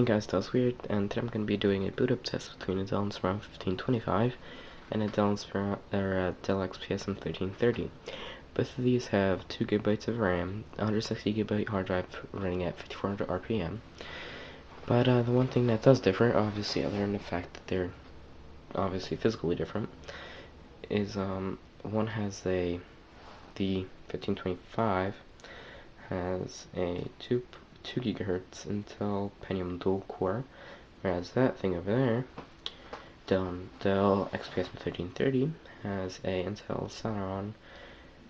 Listen guys, Dell's Weird, and today I'm going to be doing a boot up test between a Dell Inspiron 1525 and a Dell Dell XPS M1330. Both of these have 2 GB of RAM, 160 GB hard drive running at 5400 RPM. But the one thing that does differ, obviously, other than the fact that they're obviously physically different, is one has the 1525 has a 2 GHz Intel Pentium dual core, whereas that thing over there, Dell XPS 1330, has a Intel Celeron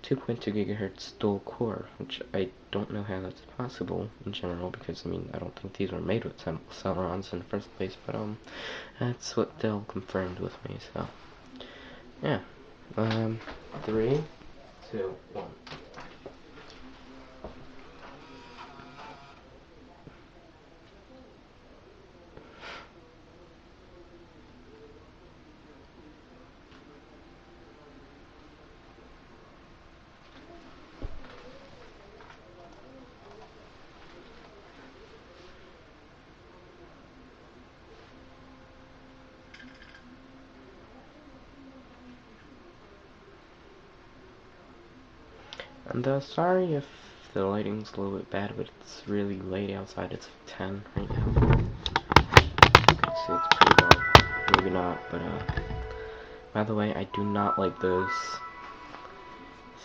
2.2 GHz dual core, which I don't know how that's possible in general, because I mean I don't think these were made with Celerons in the first place, but that's what Dell confirmed with me. So yeah, 3, 2, 1. And sorry if the lighting's a little bit bad, but it's really late outside. It's 10 right now. You can see it's pretty dark. Maybe not, but by the way, I do not like those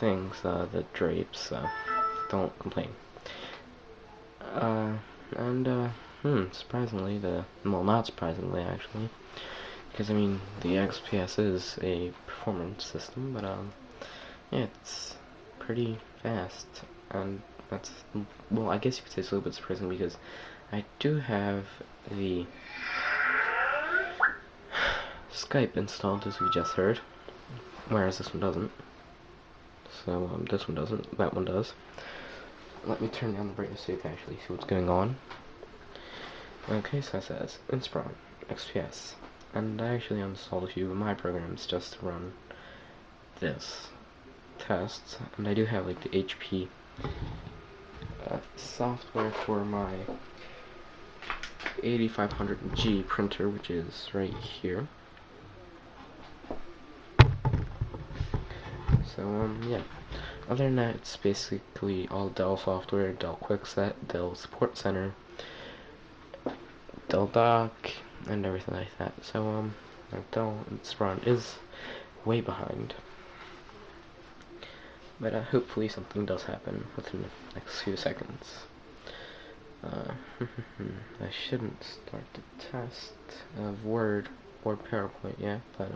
things, the drapes, so don't complain. Surprisingly, well, not surprisingly actually, because I mean, the XPS is a performance system, but yeah, it's pretty fast, and that's, well, I guess you could say it's a little bit surprising because I do have the Skype installed, as we just heard, whereas this one doesn't. So this one doesn't, that one does. Let me turn down the brightness so you can actually see what's going on. Okay, so it says Inspiron XPS, and I actually installed a few of my programs just to run this test, and I do have like the HP software for my 8500G printer, which is right here. So yeah, other than that, it's basically all Dell software, Dell Quickset, Dell Support Center, Dell Dock, and everything like that. So Dell Inspiron is way behind, but hopefully something does happen within the next few seconds. I shouldn't start the test of Word or PowerPoint yet, but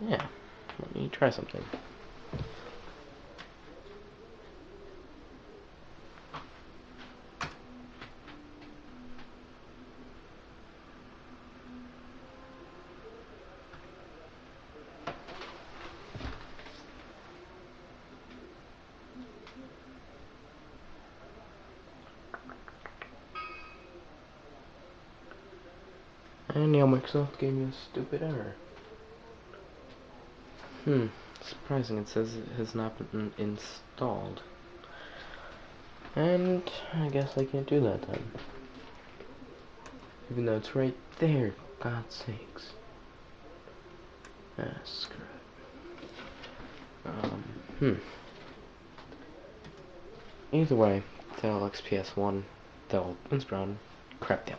yeah, let me try something. And now Microsoft gave me a stupid error. Surprising, it says it has not been installed. And I guess I can't do that then. Even though it's right there, God's sakes. Ah, screw it. Either way, Dell XPS 1, Dell Inspiron, crap down.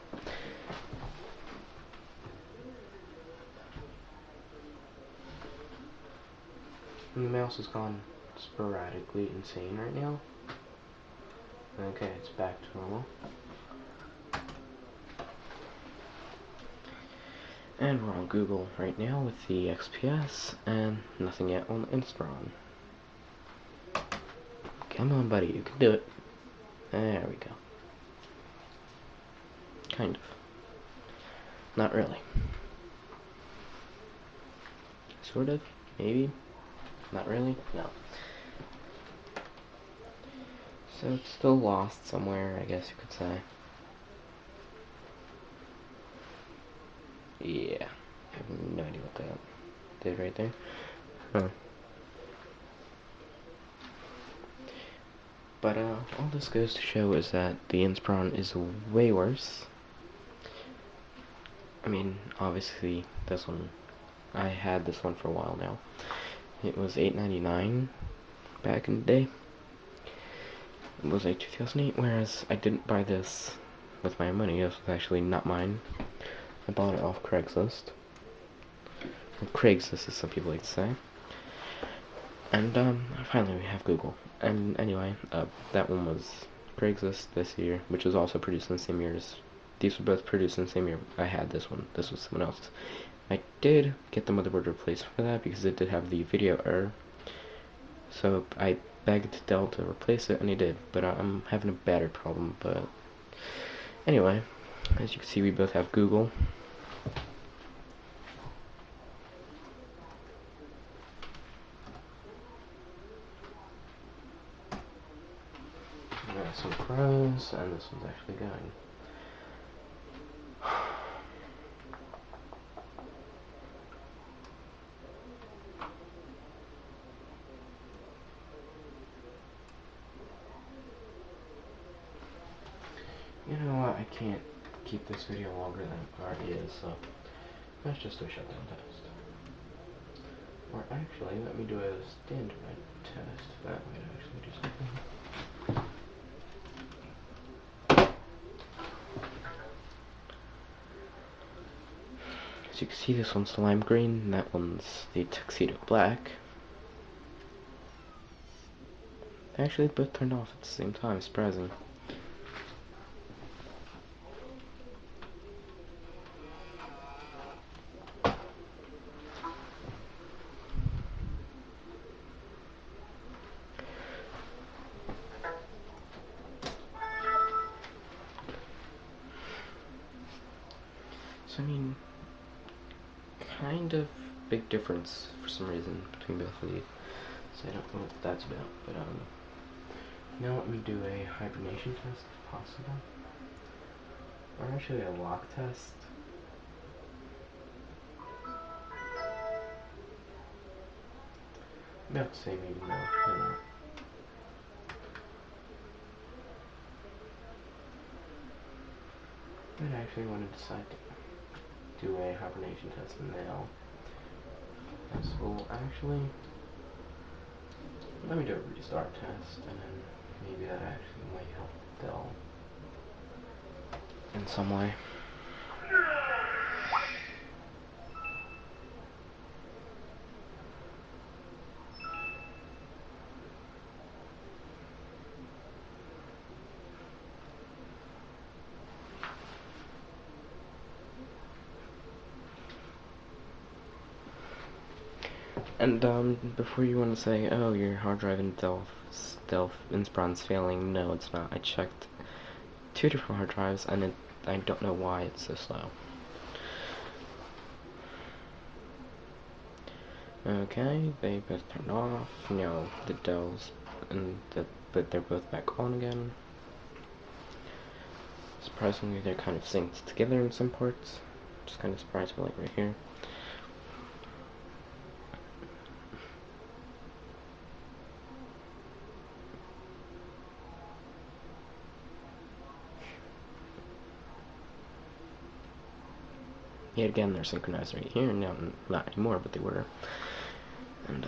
And the mouse has gone sporadically insane right now. Okay, it's back to normal. And we're on Google right now with the XPS, and nothing yet on Inspiron. Come on, buddy, you can do it. There we go. Kind of. Not really. Sort of. Maybe. Not really. No. So it's still lost somewhere, I guess you could say. Yeah. I have no idea what that did right there. Huh. But all this goes to show is that the Inspiron is way worse. I mean, obviously, this one, I had this one for a while now. It was $8.99 back in the day. It was like 2008, whereas I didn't buy this with my money. This was actually not mine. I bought it off Craigslist. Or Craigslist, as some people like to say. And finally we have Google. And anyway, that one was Craigslist this year, which was also produced in the same year as, these were both produced in the same year I had this one. This was someone else's. I did get the motherboard replaced for that because it did have the video error. So I begged Dell to replace it, and he did. But I'm having a battery problem. But anyway, as you can see, we both have Google. Some pros, and this one's actually going. You know what, I can't keep this video longer than it already is, so let's just do a shutdown test. Or actually, let me do a standard test, that might actually do something. As you can see, this one's the lime green, and that one's the tuxedo black. They actually both turned off at the same time, surprising. So I mean, kind of big difference for some reason between both of these. So I don't know what that's about, but now let me do a hibernation test if possible. Or actually a lock test. About to say maybe no, you know. But I actually want to decide to do a hibernation test now. So actually, let me do a restart test, and then maybe that actually might help Dell in some way. And before you want to say, oh, your hard drive in Dell Inspiron's failing, no, it's not. I checked 2 different hard drives, and I don't know why it's so slow. Okay, they both turned off. No, the Dells, but they're both back on again. Surprisingly, they're kind of synced together in some parts. Just kind of surprised me, like right here. Yet again, they're synchronized right here. Now, not anymore, but they were. And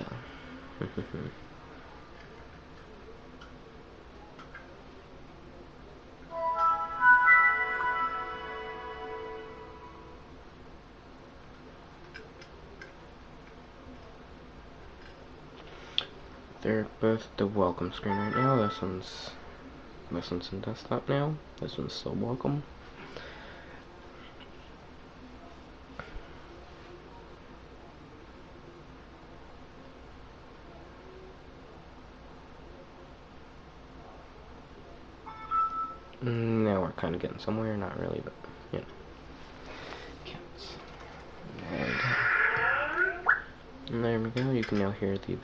they're both the welcome screen right now. This one's in desktop now. This one's still welcome. Now we're kind of getting somewhere. Not really, but you know, counts. And there we go. You can now hear the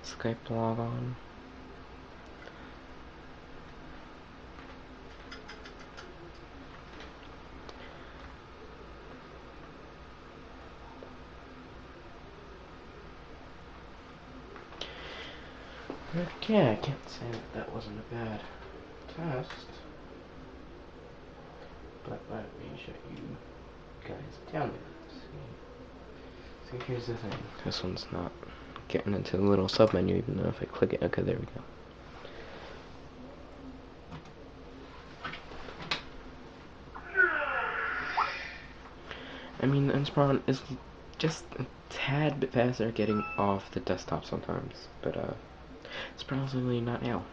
Skype log on. Okay, I can't say that that wasn't a bad test. But let me show you guys down there. See, here's the thing. This one's not getting into the little sub menu, even though if I click it, okay, there we go. I mean, the Inspiron is just a tad bit faster getting off the desktop sometimes, but it's probably not now.